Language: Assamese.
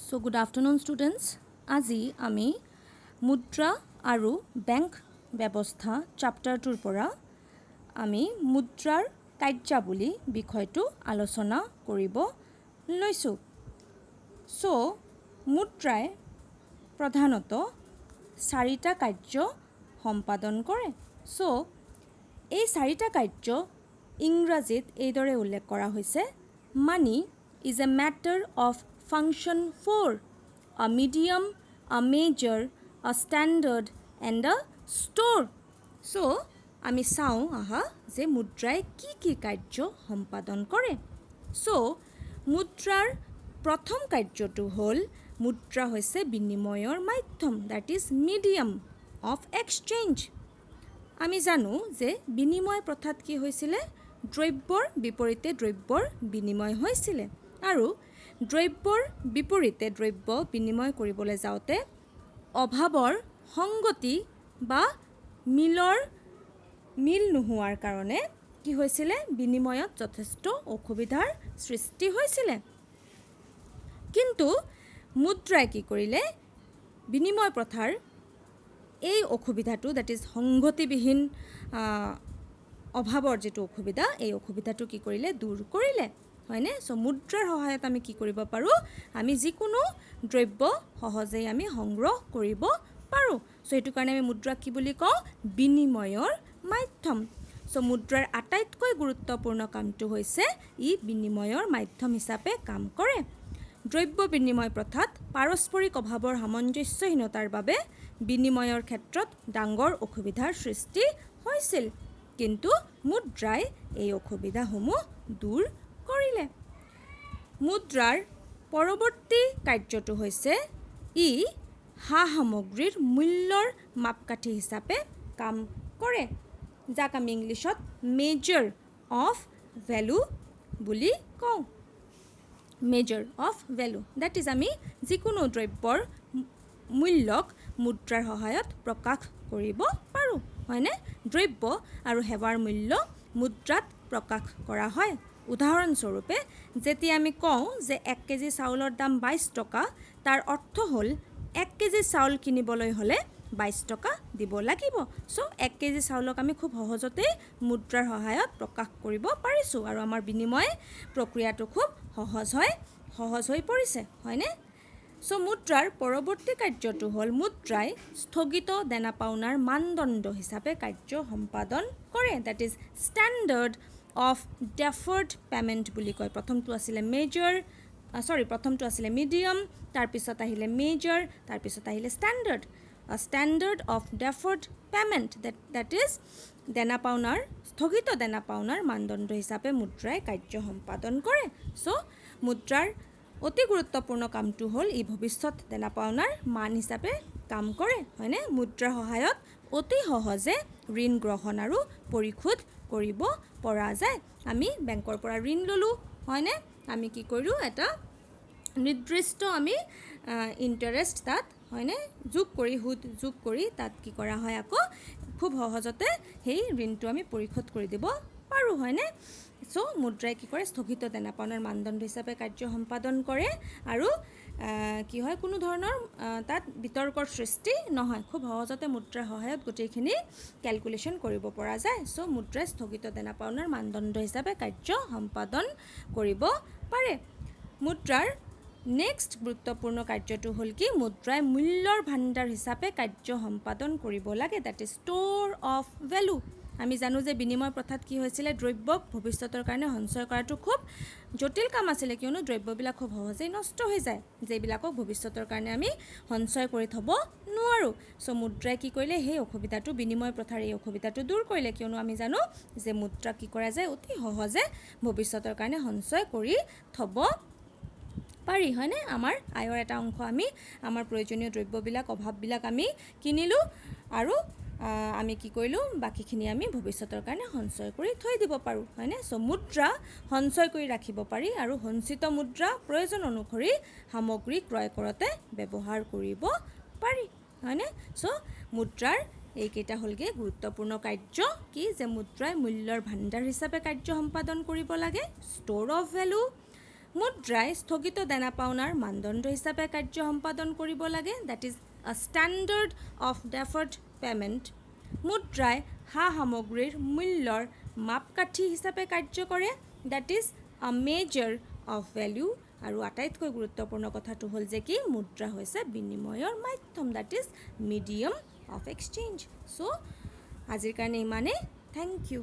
So good afternoon students. আজি আমি মুদ্ৰা আৰু বেংক ব্যৱস্থা চাপ্টাৰটোৰ পৰা আমি মুদ্ৰাৰ কাৰ্যাৱলী বিষয়টো আলোচনা কৰিব লৈছোঁ। So মুদ্ৰাই প্ৰধানত চাৰিটা কাৰ্য সম্পাদন কৰে। So এই চাৰিটা কাৰ্য ইংৰাজীত এইদৰে উল্লেখ কৰা হৈছে: Money is a matter of function for a medium, a measure, a standard and a store. So আমি চাওঁ আহা যে মুদ্ৰাই কি কাৰ্য সম্পাদন কৰে। So মুদ্ৰাৰ প্ৰথম কাৰ্যটো হ'ল মুদ্ৰা হৈছে বিনিময়ৰ মাধ্যম, that is medium of exchange. আমি জানো যে বিনিময় প্ৰথাত কি হৈছিলে? দ্ৰব্যৰ বিপৰীতে দ্ৰব্যৰ বিনিময় হৈছিলে আৰু দ্ৰব্যৰ বিপৰীতে দ্ৰব্য বিনিময় কৰিবলৈ যাওঁতে অভাৱৰ সংগতি বা মিল নোহোৱাৰ কাৰণে কি হৈছিলে? বিনিময়ত যথেষ্ট অসুবিধাৰ সৃষ্টি হৈছিলে। কিন্তু মুদ্ৰাই কি কৰিলে? বিনিময় প্ৰথাৰ এই অসুবিধাটো, that is সংগতিবিহীন অভাৱৰ যিটো অসুবিধা, এই অসুবিধাটো কি কৰিলে? দূৰ কৰিলে, হয়নে? চ' মুদ্ৰাৰ সহায়ত আমি কি কৰিব পাৰোঁ? আমি যিকোনো দ্ৰব্য সহজেই আমি সংগ্ৰহ কৰিব পাৰোঁ। চ' সেইটো কাৰণে আমি মুদ্ৰাক কি বুলি কওঁ? বিনিময়ৰ মাধ্যম। চ' মুদ্ৰাৰ আটাইতকৈ গুৰুত্বপূৰ্ণ কামটো হৈছে ই বিনিময়ৰ মাধ্যম হিচাপে কাম কৰে। দ্ৰব্য বিনিময় প্ৰথাত পাৰস্পৰিক অভাৱৰ সামঞ্জস্যহীনতাৰ বাবে বিনিময়ৰ ক্ষেত্ৰত ডাঙৰ অসুবিধাৰ সৃষ্টি হৈছিল, কিন্তু মুদ্ৰাই এই অসুবিধাসমূহ দূৰ কৰিলে। মুদ্ৰাৰ পৰৱৰ্তী কাৰ্যটো হৈছে ই সামগ্ৰীৰ মূল্যৰ মাপকাঠি হিচাপে কাম কৰে, যাক আমি ইংলিছত মেজাৰ অফ ভেলু বুলি কওঁ। Measure of value, that is আমি যিকোনো দ্ৰব্যৰ মূল্যক মুদ্ৰাৰ সহায়ত প্ৰকাশ কৰিব পাৰোঁ, হয়নে? দ্ৰব্য আৰু সেৱাৰ মূল্য মুদ্ৰাত প্ৰকাশ কৰা হয়। উদাহৰণস্বৰূপে যেতিয়া আমি কওঁ যে 1 কেজি চাউলৰ দাম 22 টকা, তাৰ অৰ্থ হ'ল 1 কেজি চাউল কিনিবলৈ হ'লে 22 টকা দিব লাগিব। চ' 1 কেজি চাউলক আমি খুব সহজতেই মুদ্ৰাৰ সহায়ত প্ৰকাশ কৰিব পাৰিছোঁ আৰু আমাৰ বিনিময় প্ৰক্ৰিয়াটো খুব সহজ হৈ পৰিছে, হয়নে? চ' মুদ্ৰাৰ পৰৱৰ্তী কাৰ্যটো হ'ল মুদ্ৰাই স্থগিত দেনা পাওনাৰ মানদণ্ড হিচাপে কাৰ্য সম্পাদন কৰে, that is standard of deferred payment বুলি কয়। প্ৰথমটো আছিলে মিডিয়াম, তাৰপিছত আহিলে মেজাৰ, তাৰপিছত আহিলে standard. Standard of deferred payment, that is স্থগিত দেনা পাওনাৰ মানদণ্ড হিচাপে মুদ্ৰাই কাৰ্য সম্পাদন কৰে। চ' মুদ্ৰাৰ অতি গুৰুত্বপূৰ্ণ কামটো হ'ল ই ভৱিষ্যত দেনা পাওনাৰ মান হিচাপে কাম কৰে, হয়নে? মুদ্ৰাৰ সহায়ত অতি সহজে ঋণ গ্ৰহণ আৰু পৰিশোধ কৰিব পৰা যায়। আমি বেংকৰ পৰা ঋণ ল'লোঁ, হয়নে? আমি কি কৰিলোঁ? এটা নিৰ্দিষ্ট আমি ইণ্টাৰেষ্ট তাত, হয়নে, সুদ যোগ কৰি তাত কি কৰা হয়? আকৌ খুব সহজতে সেই ঋণটো আমি পৰিশোধ কৰি দিব পাৰোঁ, হয়নে? চ' মুদ্ৰাই কি কৰে? স্থগিত দেনা পাওনাৰ মানদণ্ড হিচাপে কাৰ্য সম্পাদন কৰে আৰু কি হয়? কোনো ধৰণৰ তাত বিতৰ্কৰ সৃষ্টি নহয়। খুব সহজতে মুদ্ৰাৰ সহায়ত গোটেইখিনি কেলকুলেশ্যন কৰিব পৰা যায়। চ' মুদ্ৰাই স্থগিত দেনা পাওনাৰ মানদণ্ড হিচাপে কাৰ্য সম্পাদন কৰিব পাৰে। মুদ্ৰাৰ নেক্সট গুৰুত্বপূৰ্ণ কাৰ্যটো হ'ল কি? মুদ্ৰাই মূল্যৰ ভাণ্ডাৰ হিচাপে কাৰ্য সম্পাদন কৰিব লাগে, that is store of value. আমি জানো যে বিনিময় প্ৰথাত কি হৈছিলে? দ্ৰব্যক ভৱিষ্যতৰ কাৰণে সঞ্চয় কৰাটো খুব জটিল কাম আছিলে, কিয়নো দ্ৰব্যবিলাক খুব সহজেই নষ্ট হৈ যায়, যিবিলাকক ভৱিষ্যতৰ কাৰণে আমি সঞ্চয় কৰি থ'ব নোৱাৰোঁ। চ' মুদ্ৰাই কি কৰিলে? সেই অসুবিধাটো, বিনিময় প্ৰথাৰ এই অসুবিধাটো দূৰ কৰিলে, কিয়নো আমি জানো যে মুদ্ৰা কি কৰা যায়? অতি সহজে ভৱিষ্যতৰ কাৰণে সঞ্চয় কৰি থ'ব পাৰি, হয়নে? আমাৰ আয়ৰ এটা অংশ আমি আমাৰ প্ৰয়োজনীয় দ্ৰব্যবিলাক, অভাৱবিলাক আমি কিনিলোঁ আৰু আমি কি কৰিলোঁ? বাকীখিনি আমি ভৱিষ্যতৰ কাৰণে সঞ্চয় কৰি থৈ দিব পাৰোঁ, হয়নে? চ' মুদ্ৰা সঞ্চয় কৰি ৰাখিব পাৰি আৰু সঞ্চিত মুদ্ৰা প্ৰয়োজন অনুসৰি সামগ্ৰী ক্ৰয় কৰোঁতে ব্যৱহাৰ কৰিব পাৰি, হয়নে? চ' মুদ্ৰাৰ এইকেইটা হ'লগৈ গুৰুত্বপূৰ্ণ কাৰ্য, কি যে মুদ্ৰাই মূল্যৰ ভাণ্ডাৰ হিচাপে কাৰ্য সম্পাদন কৰিব লাগে, ষ্ট'ৰ অফ ভেলু, মুদ্ৰাই স্থগিত দেনা পাওনাৰ মানদণ্ড হিচাপে কাৰ্য সম্পাদন কৰিব লাগে, that is a standard of deferred payment. মুদ্ৰাই সা সামগ্ৰীৰ মূল্যৰ মাপকাঠি হিচাপে কাৰ্য কৰে, that is a measure of value. আৰু আটাইতকৈ গুৰুত্বপূৰ্ণ কথাটো হ'ল যে কি মুদ্ৰা হৈছে বিনিময়ৰ মাধ্যম, that is medium of exchange. So' আজিৰ কাৰণে ইমানেই। Thank U.